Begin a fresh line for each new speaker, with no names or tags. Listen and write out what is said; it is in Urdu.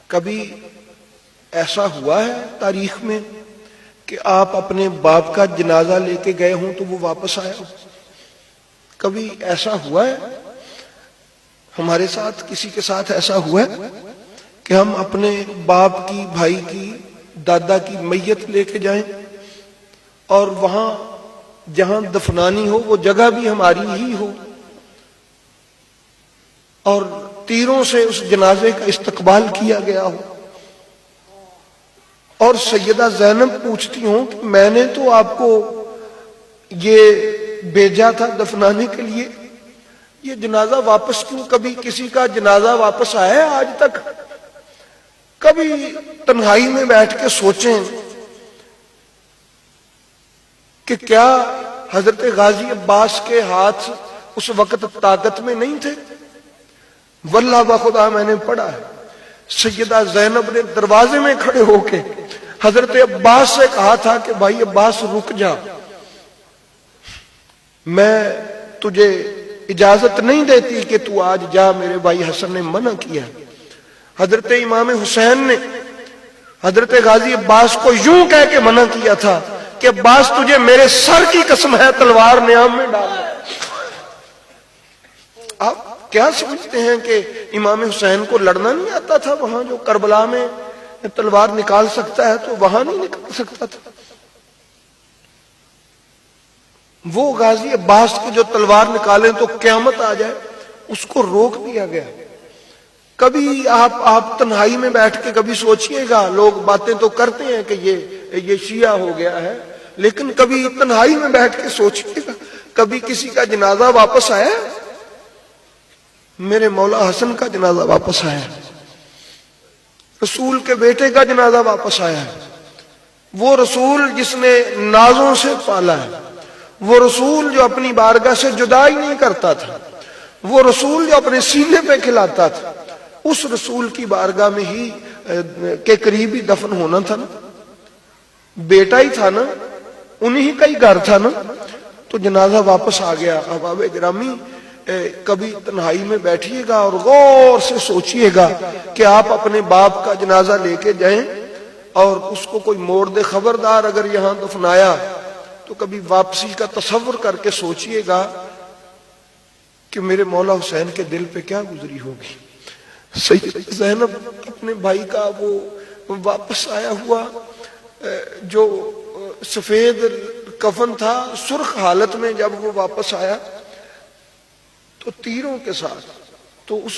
کبھی ایسا ہوا ہے تاریخ میں کہ آپ اپنے باپ کا جنازہ لے کے گئے ہوں تو وہ واپس آیا ہو؟ کبھی ایسا ہوا ہے ہمارے ساتھ، کسی کے ساتھ ایسا ہوا ہے کہ ہم اپنے باپ کی، بھائی کی، دادا کی میت لے کے جائیں اور وہاں جہاں دفنانی ہو وہ جگہ بھی ہماری ہی ہو اور تیروں سے اس جنازے کا استقبال کیا گیا ہو، اور سیدہ زینب پوچھتی ہوں کہ میں نے تو آپ کو یہ بھیجا تھا دفنانے کے لیے، یہ جنازہ واپس کیوں؟ کبھی کسی کا جنازہ واپس آیا ہے آج تک؟ کبھی تنہائی میں بیٹھ کے سوچیں کہ کیا حضرت غازی عباس کے ہاتھ اس وقت طاقت میں نہیں تھے؟ واللہ بخدا میں نے پڑھا ہے سیدہ زینب نے دروازے میں کھڑے ہو کے حضرت عباس سے کہا تھا کہ بھائی عباس رک جا، میں تجھے اجازت نہیں دیتی کہ تو آج جا، میرے بھائی حسن نے منع کیا۔ حضرت امام حسین نے حضرت غازی عباس کو یوں کہہ کے منع کیا تھا کہ عباس تجھے میرے سر کی قسم ہے تلوار نیام میں ڈال۔ آپ کیا سمجھتے ہیں کہ امام حسین کو لڑنا نہیں آتا تھا؟ وہاں جو کربلا میں تلوار نکال سکتا ہے تو وہاں نہیں نکال سکتا تھا؟ وہ غازی عباس کی جو تلوار نکالیں تو قیامت آ جائے، اس کو روک دیا گیا۔ کبھی آپ تنہائی میں بیٹھ کے کبھی سوچئے گا، لوگ باتیں تو کرتے ہیں کہ یہ شیعہ ہو گیا ہے، لیکن کبھی تنہائی میں بیٹھ کے سوچئے گا کبھی کسی کا جنازہ واپس آیا؟ میرے مولا حسن کا جنازہ واپس آیا، رسول کے بیٹے کا جنازہ واپس آیا ہے، وہ رسول جس نے نازوں سے پالا ہے، وہ رسول جو اپنی بارگاہ سے جدا ہی نہیں کرتا تھا، وہ رسول جو اپنے سینے پہ کھلاتا تھا، اس رسول کی بارگاہ میں ہی کے قریب ہی دفن ہونا تھا نا، بیٹا ہی تھا نا، انہی کا ہی گھر تھا نا، تو جنازہ واپس آ گیا۔ احباب گرامی، کبھی تنہائی میں بیٹھیے گا اور غور سے سوچئے گا کہ آپ اپنے باپ کا جنازہ لے کے جائیں اور اس کو کوئی موڑ دے، خبردار اگر یہاں دفنایا تو کبھی واپسی کا تصور کر کے سوچئے گا کہ میرے مولا حسین کے دل پہ کیا گزری ہوگی۔ سیدہ زینب اپنے بھائی کا وہ واپس آیا ہوا جو سفید کفن تھا، سرخ حالت میں جب وہ واپس آیا تو تیروں کے ساتھ، تو اس